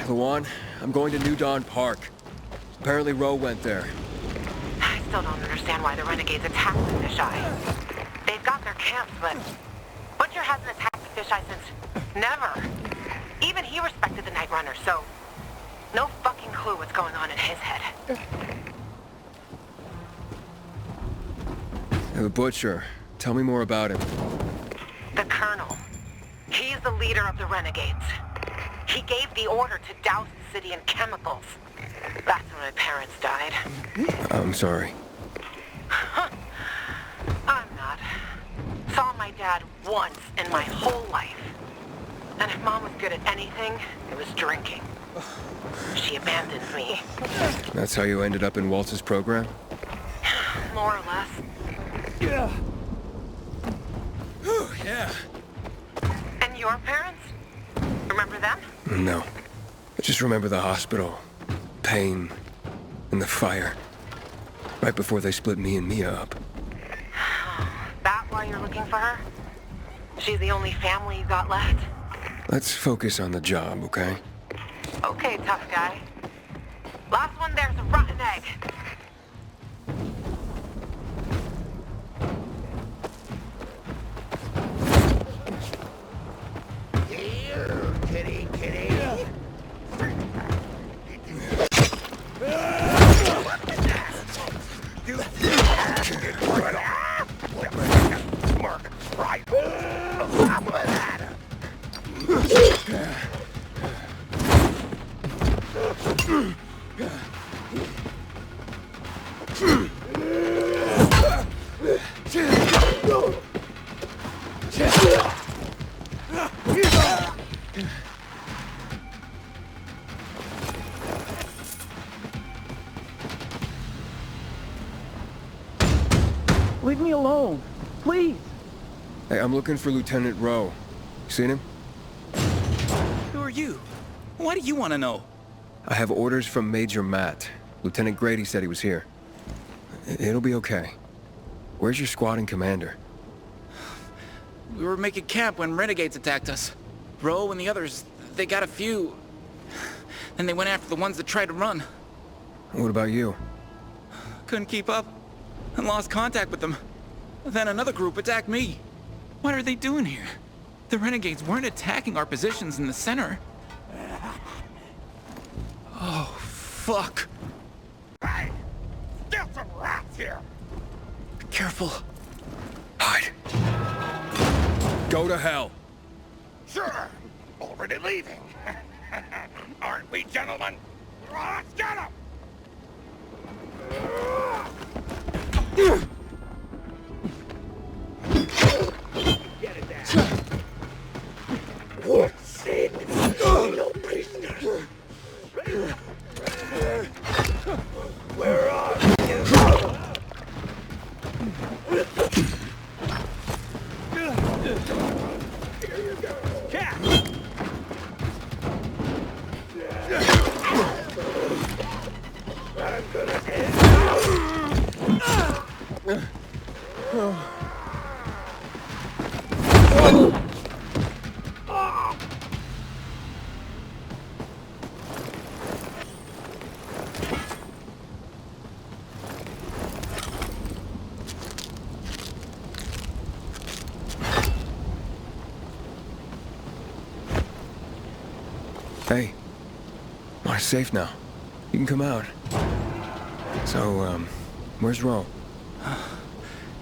Lawan, I'm going to New Dawn Park. Apparently Rowe went there. I still don't understand why the Renegades attacked the Fisheye. They've got their camps, but Butcher hasn't attacked the Fisheye since never. Even he respected the Night Runner, so no fucking clue what's going on in his head. The Butcher. Tell me more about him. The Colonel. He's the leader of the Renegades. He gave the order to douse the city in chemicals. That's when my parents died. I'm sorry. I'm not. Saw my dad once in my whole life. And if Mom was good at anything, it was drinking. She abandoned me. That's how you ended up in Waltz's program? More or less. Yeah. Whew, yeah. And your parents? Remember them? No. I just remember the hospital. Pain. And the fire. Right before they split me and Mia up. That why you're looking for her? She's the only family you got left? Let's focus on the job, okay? Okay, tough guy. Last one there's a rotten egg. Here, kitty, kitty. Smirk, right? Top of that. Leave me alone, please. Hey, I'm looking for Lieutenant Rowe. You seen him? Who are you? Why do you want to know? I have orders from Major Matt. Lieutenant Grady said he was here. It'll be okay. Where's your squad and commander? We were making camp when renegades attacked us. Rowe and the others, they got a few. Then they went after the ones that tried to run. What about you? Couldn't keep up and lost contact with them. Then another group attacked me. What are they doing here? The renegades weren't attacking our positions in the center. Oh, fuck. Hey, get some rats here. Be careful. Hide. Go to hell. Sure, already leaving. Aren't we, gentlemen? Let's get him. Get it down. What's it? No prisoners. Where are you? Here you go. Cat. I'm gonna head Hey. We're safe now. You can come out. So, where's Rowe?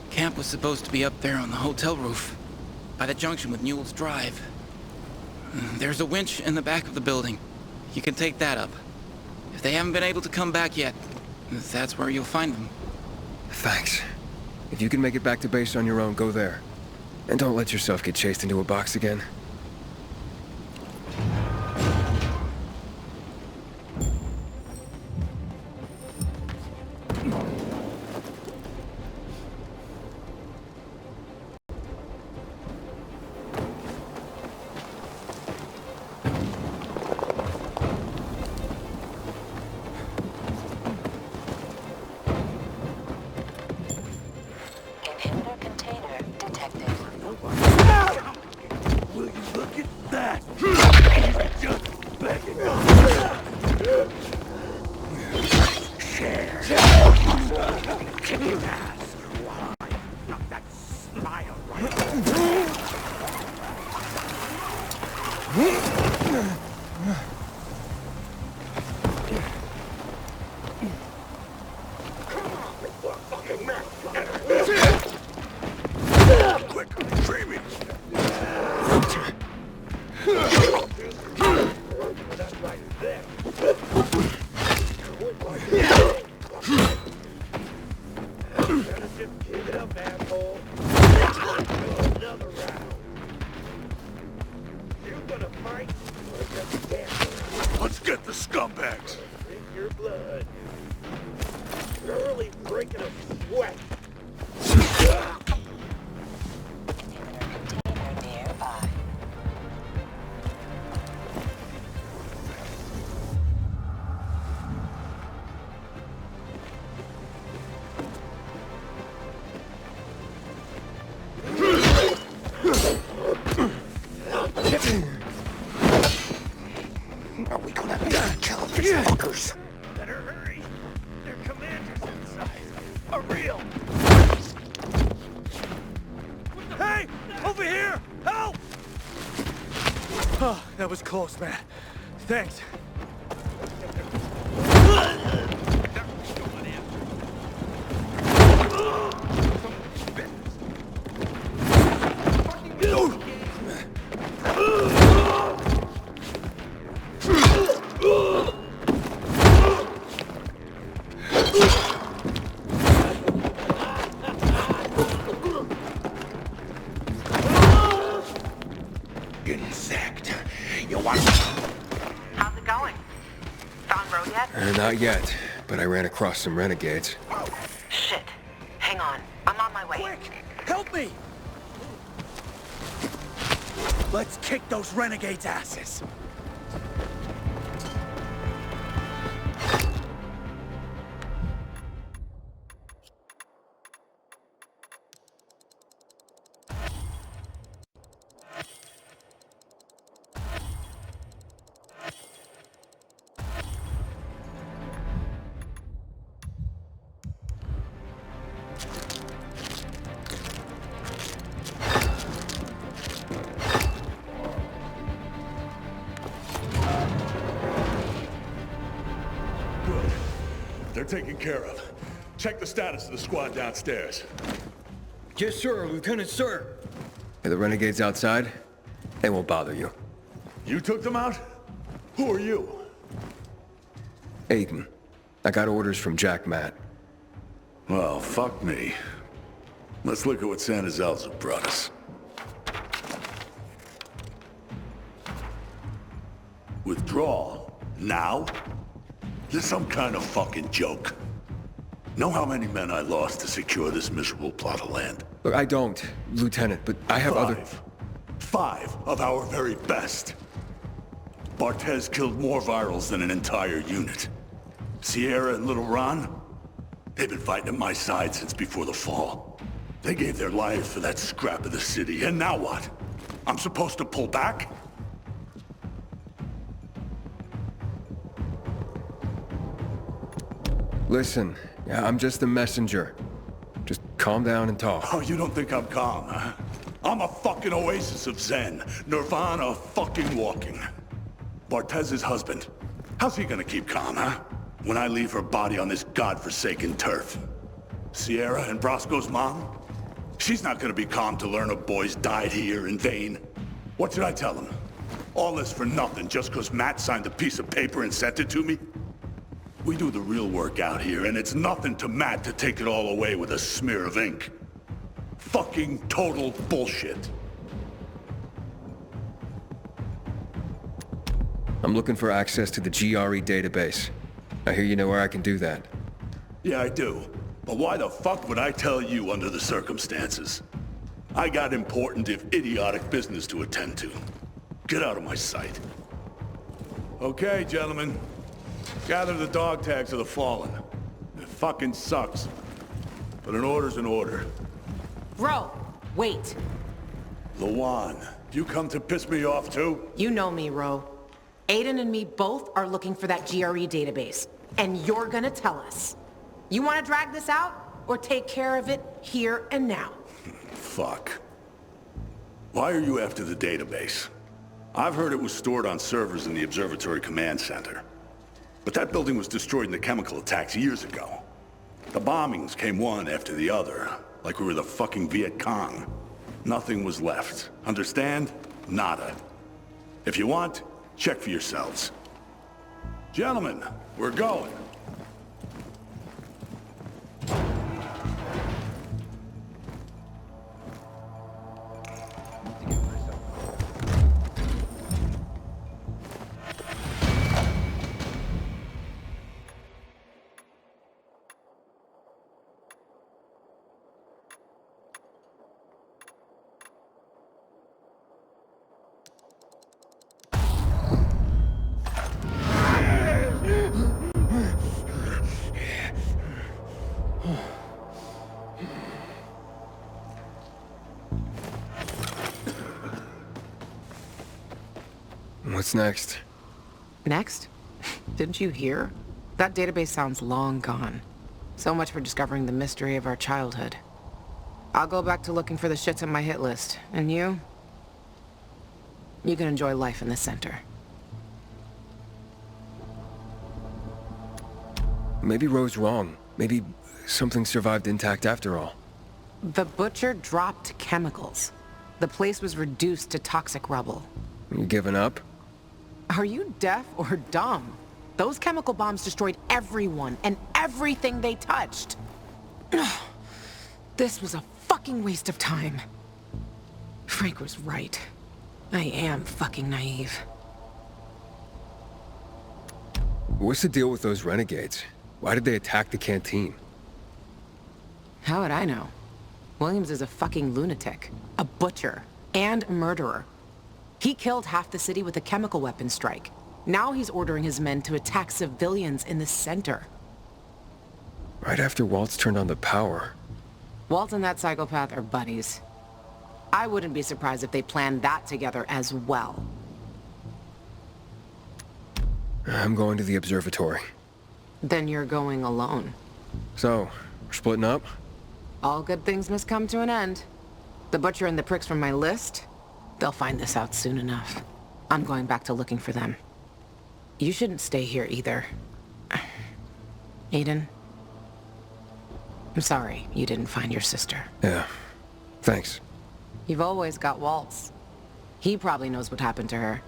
Camp was supposed to be up there on the hotel roof, by the junction with Newell's Drive. There's a winch in the back of the building. You can take that up. If they haven't been able to come back yet, that's where you'll find them. Thanks. If you can make it back to base on your own, go there. And don't let yourself get chased into a box again. Inhibitor container detected. Will you look at that? He's just begging us. That smile right. Quick, free me! Let's get the scumbags! Your blood. Early breaking a sweat. Container nearby. Are we gonna kill these fuckers? Better hurry. Their commander's inside. A real. Hey! Over here! Help! Oh, that was close, man. Thanks. Insect. You want... How's it going? Found road yet? Not yet, but I ran across some renegades. Shit. Hang on. I'm on my way. Quick! Help me! Let's kick those renegades' asses. Good. They're taken care of. Check the status of the squad downstairs. Yes, sir, Lieutenant, sir. Are the renegades outside? They won't bother you. You took them out? Who are you? Aiden, I got orders from Jack Matt. Well, fuck me. Let's look at what Santa Zelza brought us. Withdrawal? Now? This is some kind of fucking joke. Know how many men I lost to secure this miserable plot of land? Look, I don't, Lieutenant, but I have other... Five of our very best. Bartez killed more virals than an entire unit. Sierra and Little Ron, they've been fighting at my side since before the fall. They gave their lives for that scrap of the city, and now what? I'm supposed to pull back? Listen, I'm just the messenger. Just calm down and talk. Oh, you don't think I'm calm, huh? I'm a fucking oasis of zen. Nirvana fucking walking. Bartez's husband. How's he gonna keep calm, huh? When I leave her body on this godforsaken turf. Sierra and Brosco's mom? She's not gonna be calm to learn her boys died here in vain. What should I tell them? All this for nothing just because Matt signed a piece of paper and sent it to me? We do the real work out here, and it's nothing to Matt to take it all away with a smear of ink. Fucking total bullshit. I'm looking for access to the GRE database. I hear you know where I can do that. Yeah, I do. But why the fuck would I tell you under the circumstances? I got important if idiotic business to attend to. Get out of my sight. Okay, gentlemen. Gather the dog tags of the fallen. It fucking sucks. But an order's an order. Ro, wait. Lawan, you come to piss me off too? You know me, Ro. Aiden and me both are looking for that GRE database, and you're gonna tell us. You wanna drag this out, or take care of it here and now? Fuck. Why are you after the database? I've heard it was stored on servers in the Observatory Command Center. But that building was destroyed in the chemical attacks years ago. The bombings came one after the other, like we were the fucking Viet Cong. Nothing was left. Understand? Nada. If you want, check for yourselves. Gentlemen, we're going. What's next? Next? Didn't you hear? That database sounds long gone. So much for discovering the mystery of our childhood. I'll go back to looking for the shits on my hit list. And you? You can enjoy life in the center. Maybe Ro's wrong. Maybe something survived intact after all. The Butcher dropped chemicals. The place was reduced to toxic rubble. You giving up? Are you deaf or dumb? Those chemical bombs destroyed everyone and everything they touched. This was a fucking waste of time. Frank was right. I am fucking naive. What's the deal with those renegades? Why did they attack the canteen? How would I know? Williams is a fucking lunatic, a butcher, and a murderer. He killed half the city with a chemical weapon strike. Now he's ordering his men to attack civilians in the center. Right after Waltz turned on the power. Walt and that psychopath are buddies. I wouldn't be surprised if they planned that together as well. I'm going to the observatory. Then you're going alone. So, we're splitting up? All good things must come to an end. The Butcher and the pricks from my list, they'll find this out soon enough. I'm going back to looking for them. You shouldn't stay here either. Aiden, I'm sorry you didn't find your sister. Yeah. Thanks. You've always got Waltz. He probably knows what happened to her.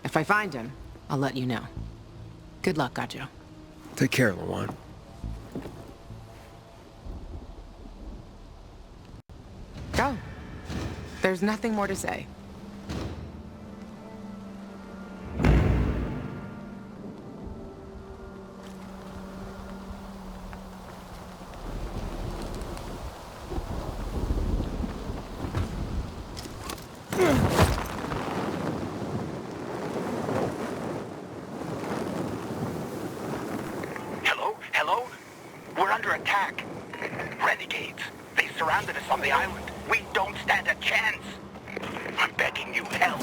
If I find him, I'll let you know. Good luck, Gajo. Take care, Lawan. Go. There's nothing more to say. Hello? We're under attack. Renegades. They surrounded us on the island. We don't stand a chance. I'm begging you, help.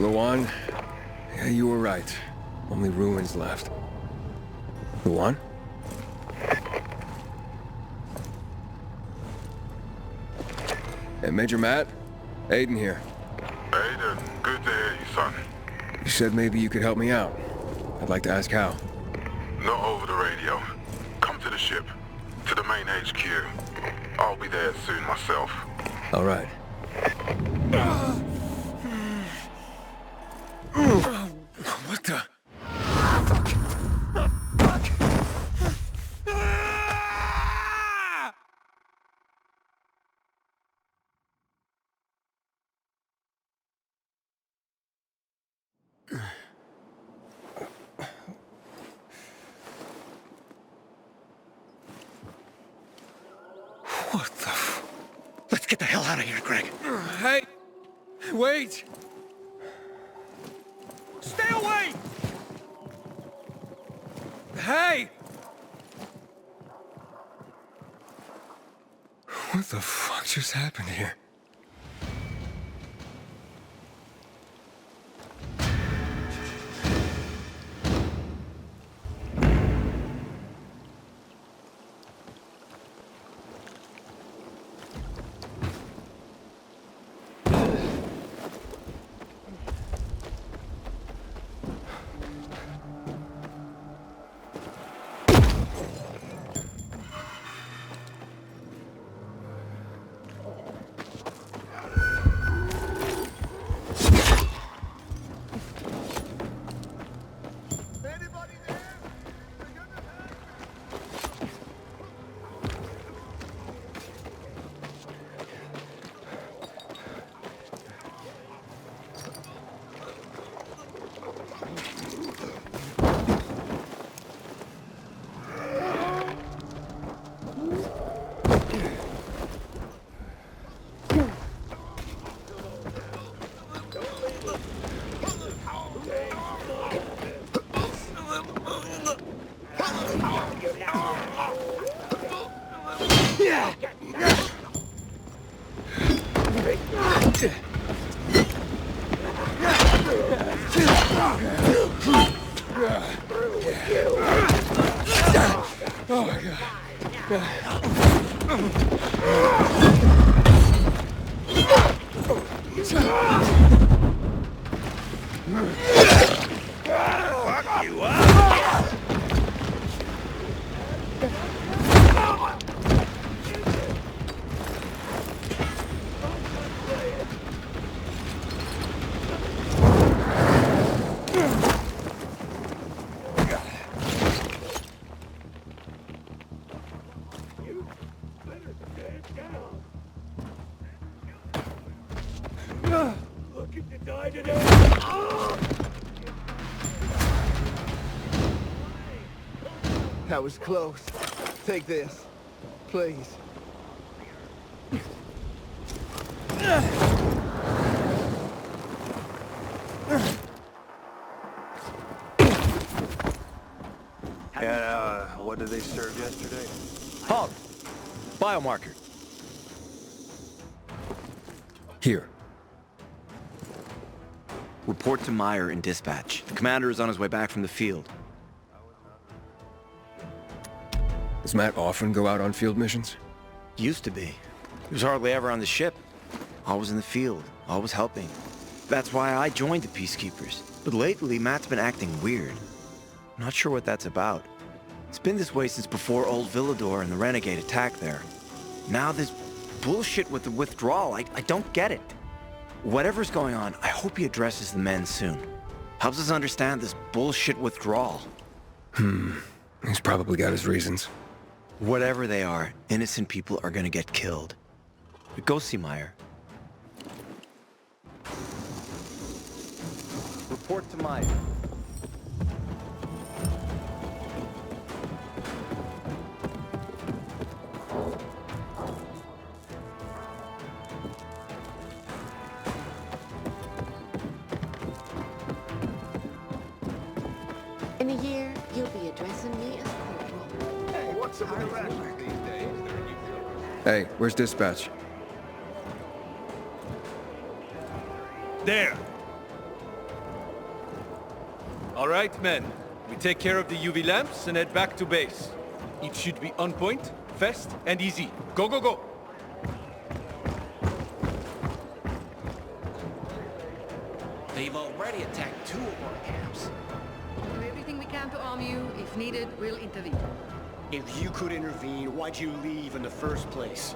Luan, yeah, you were right. Only ruins left. Luan? Hey, Major Matt? Aiden here. Aiden, good to hear you, son. You said maybe you could help me out. I'd like to ask how. Not over the radio. Come to the ship. To the main HQ. I'll be there soon myself. All right. What the? What the f... Let's get the hell out of here, Greg. Hey! Wait! Stay away! Hey! What the fuck just happened here? Oh my God. Fuck you up! Looking to die today? That was close. Take this, please. And, what did they serve yesterday? Halt! Biomarker. Here. Report to Meyer in dispatch. The commander is on his way back from the field. Does Matt often go out on field missions? Used to be. He was hardly ever on the ship. Always in the field, always helping. That's why I joined the Peacekeepers. But lately, Matt's been acting weird. I'm not sure what that's about. It's been this way since before old Villador and the Renegade attack there. Now this bullshit with the withdrawal, I don't get it. Whatever's going on, I hope he addresses the men soon. Helps us understand this bullshit withdrawal. He's probably got his reasons. Whatever they are, innocent people are gonna get killed. But go see Meyer. Report to Meyer. In a year, you'll be addressing me as Corporal. Hey, what's up with the rations these days? Hey, where's dispatch? There. All right, men. We take care of the UV lamps and head back to base. It should be on point, fast, and easy. Go, go, go! They've already attacked 2 of our camps. Do everything we can to arm you. If needed, we'll intervene. If you could intervene, why'd you leave in the first place?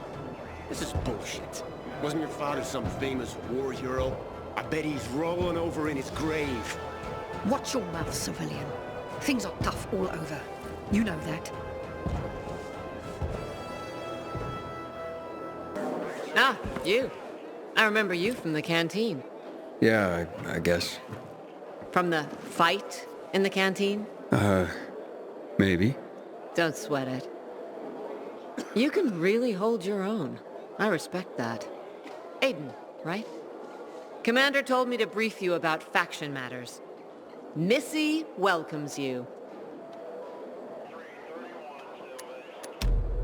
This is bullshit. Wasn't your father some famous war hero? I bet he's rolling over in his grave. Watch your mouth, civilian. Things are tough all over. You know that. Ah, you. I remember you from the canteen. Yeah, I guess. From the fight in the canteen? Maybe. Don't sweat it. You can really hold your own. I respect that. Aiden, right? Commander told me to brief you about faction matters. Missy welcomes you.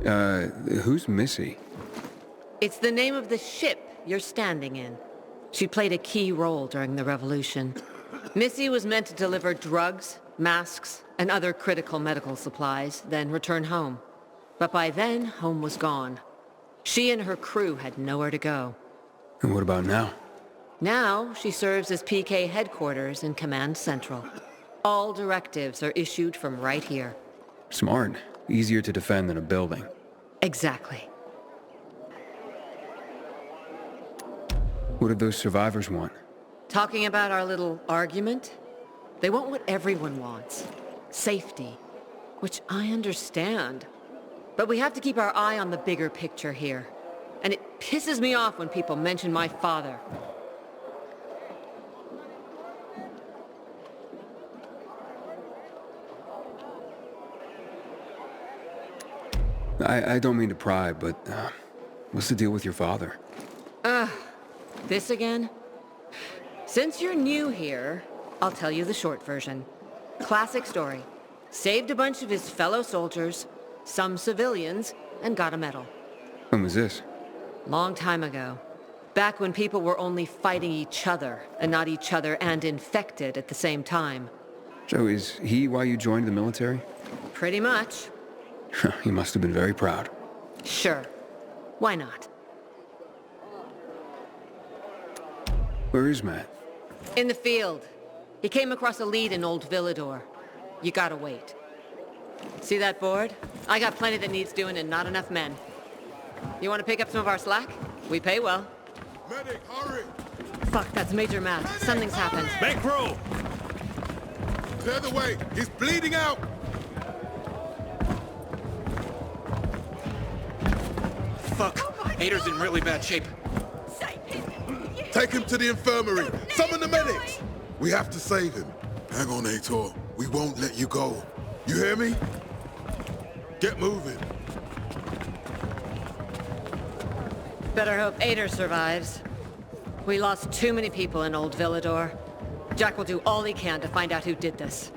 Who's Missy? It's the name of the ship you're standing in. She played a key role during the revolution. Missy was meant to deliver drugs, masks, and other critical medical supplies, then return home. But by then, home was gone. She and her crew had nowhere to go. And what about now? Now, she serves as PK headquarters in Command Central. All directives are issued from right here. Smart. Easier to defend than a building. Exactly. What did those survivors want? Talking about our little argument? They want what everyone wants. Safety. Which I understand. But we have to keep our eye on the bigger picture here. And it pisses me off when people mention my father. I don't mean to pry, but what's the deal with your father? This again? Since you're new here, I'll tell you the short version. Classic story. Saved a bunch of his fellow soldiers, some civilians, and got a medal. When was this? Long time ago. Back when people were only fighting each other, and not each other and infected at the same time. So is he why you joined the military? Pretty much. He must have been very proud. Sure. Why not? Where is Matt? In the field. He came across a lead in Old Villador. You gotta wait. See that board? I got plenty that needs doing and not enough men. You wanna pick up some of our slack? We pay well. Medic, hurry! Fuck, that's Major Matt. Something's happened. Make room! Clear the way! He's bleeding out! Fuck! Ader's in really bad shape. Take him to the infirmary! Summon the medics! We have to save him. Hang on, Aitor. We won't let you go. You hear me? Get moving. Better hope Ader survives. We lost too many people in Old Villador. Jack will do all he can to find out who did this.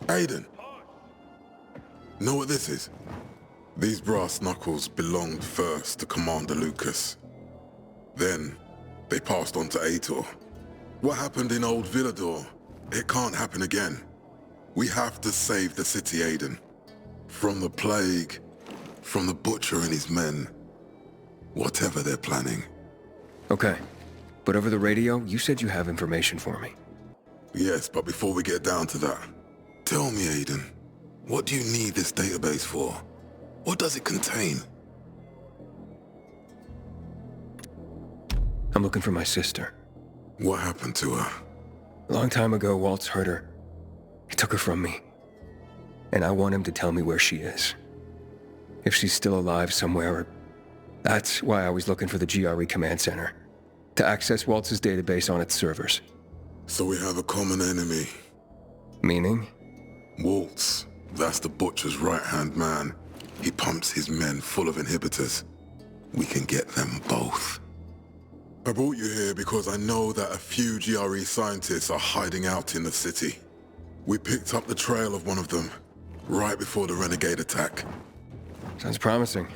Aiden. Know what this is? These brass knuckles belonged first to Commander Lucas. Then, they passed on to Aitor. What happened in Old Villador, it can't happen again. We have to save the city, Aiden. From the plague, from the Butcher and his men. Whatever they're planning. Okay. But over the radio, you said you have information for me. Yes, but before we get down to that, tell me, Aiden, what do you need this database for? What does it contain? I'm looking for my sister. What happened to her? A long time ago, Waltz hurt her. He took her from me. And I want him to tell me where she is. If she's still alive somewhere. That's why I was looking for the GRE command center. To access Waltz's database on its servers. So we have a common enemy. Meaning? Waltz. That's the Butcher's right-hand man. He pumps his men full of inhibitors. We can get them both. I brought you here because I know that a few GRE scientists are hiding out in the city. We picked up the trail of one of them, right before the Renegade attack. Sounds promising.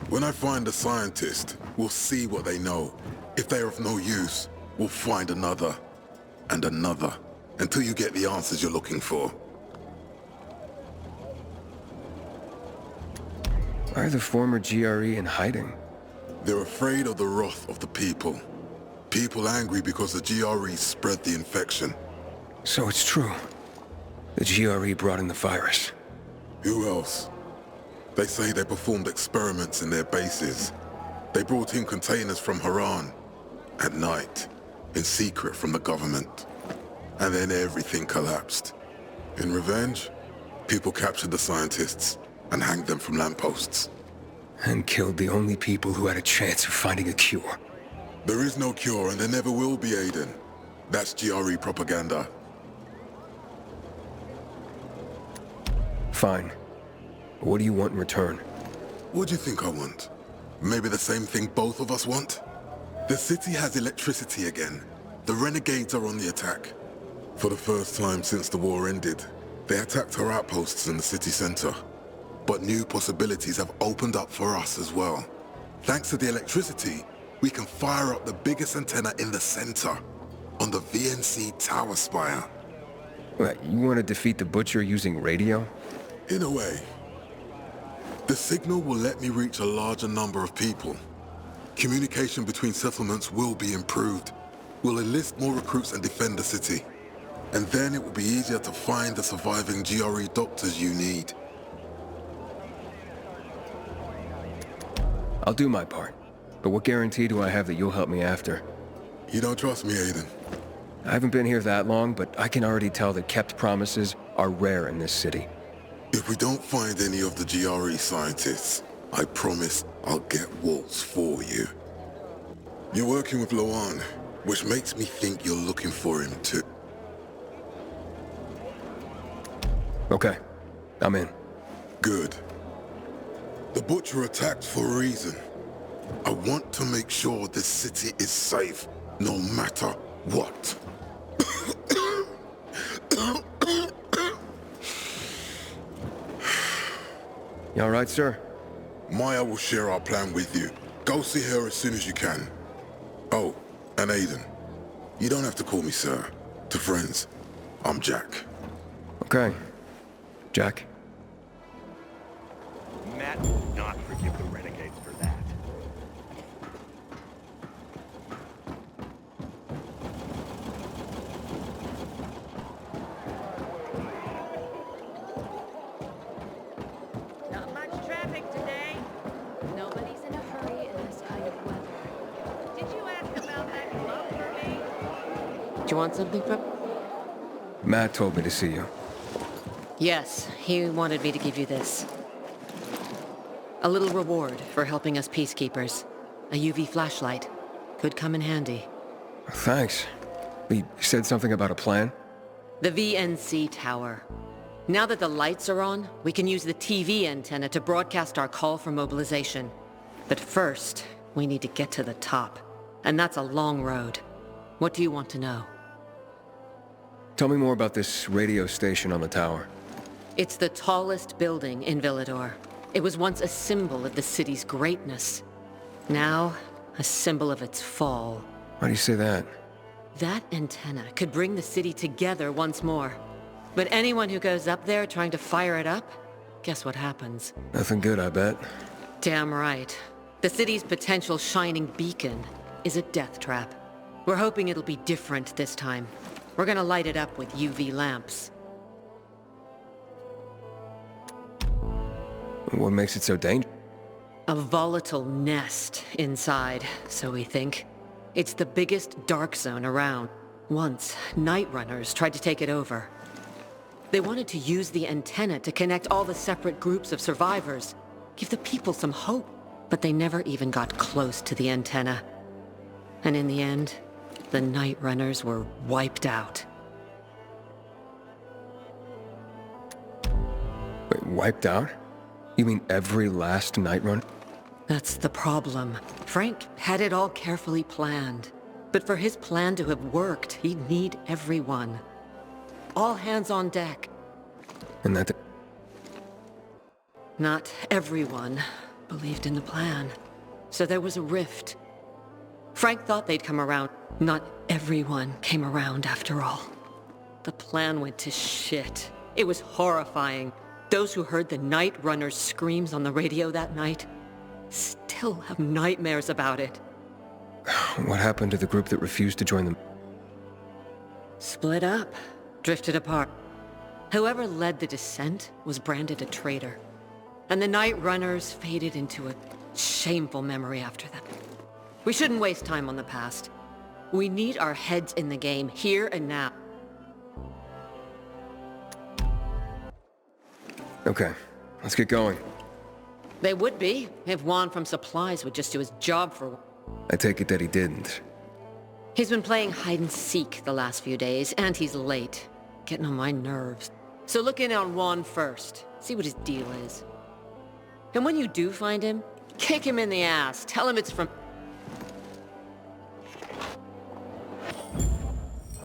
When I find a scientist, we'll see what they know. If they are of no use, we'll find another, and another, until you get the answers you're looking for. Why are the former GRE in hiding? They're afraid of the wrath of the people. People angry because the GRE spread the infection. So it's true. The GRE brought in the virus. Who else? They say they performed experiments in their bases. They brought in containers from Haran. At night. In secret from the government. And then everything collapsed. In revenge, people captured the scientists and hanged them from lampposts. And killed the only people who had a chance of finding a cure. There is no cure and there never will be, Aiden. That's GRE propaganda. Fine. What do you want in return? What do you think I want? Maybe the same thing both of us want? The city has electricity again. The Renegades are on the attack. For the first time since the war ended, they attacked our outposts in the city center. But new possibilities have opened up for us as well. Thanks to the electricity, we can fire up the biggest antenna in the center, on the VNC tower spire. What, you want to defeat the Butcher using radio? In a way. The signal will let me reach a larger number of people. Communication between settlements will be improved. We'll enlist more recruits and defend the city. And then it will be easier to find the surviving GRE doctors you need. I'll do my part. But what guarantee do I have that you'll help me after? You don't trust me, Aiden? I haven't been here that long, but I can already tell that kept promises are rare in this city. If we don't find any of the GRE scientists, I promise I'll get Waltz for you. You're working with Loan, which makes me think you're looking for him too. Okay, I'm in. Good. The Butcher attacked for a reason. I want to make sure this city is safe, no matter what. You all right, sir? Maya will share our plan with you. Go see her as soon as you can. Oh, and Aiden. You don't have to call me sir. To friends, I'm Jack. Okay. Jack? Matt will not forgive the Renegades for that. Not much traffic today. Nobody's in a hurry in this kind of weather. Did you ask about that glove for me? Do you want something from... Matt told me to see you. Yes, he wanted me to give you this. A little reward for helping us peacekeepers. A UV flashlight. Could come in handy. Thanks. He said something about a plan? The VNC tower. Now that the lights are on, we can use the TV antenna to broadcast our call for mobilization. But first, we need to get to the top. And that's a long road. What do you want to know? Tell me more about this radio station on the tower. It's the tallest building in Villador. It was once a symbol of the city's greatness. Now, a symbol of its fall. Why do you say that? That antenna could bring the city together once more. But anyone who goes up there trying to fire it up, guess what happens? Nothing good, I bet. Damn right. The city's potential shining beacon is a death trap. We're hoping it'll be different this time. We're gonna light it up with UV lamps. What makes it so dangerous? A volatile nest inside, so we think. It's the biggest dark zone around. Once, Night Runners tried to take it over. They wanted to use the antenna to connect all the separate groups of survivors, give the people some hope. But they never even got close to the antenna. And in the end, the Night Runners were wiped out. Wait, wiped out? You mean every last Night Runner? That's the problem. Frank had it all carefully planned. But for his plan to have worked, he'd need everyone. All hands on deck. And that... Not everyone believed in the plan. So there was a rift. Frank thought they'd come around. Not everyone came around after all. The plan went to shit. It was horrifying. Those who heard the Night Runner's screams on the radio that night still have nightmares about it. What happened to the group that refused to join them? Split up. Drifted apart. Whoever led the descent was branded a traitor. And the Night Runners faded into a shameful memory after that. We shouldn't waste time on the past. We need our heads in the game, here and now. Okay, let's get going. They would be, if Juan from Supplies would just do his job for... I take it that he didn't. He's been playing hide-and-seek the last few days, and he's late. Getting on my nerves. So look in on Juan first. See what his deal is. And when you do find him, kick him in the ass. Tell him it's from...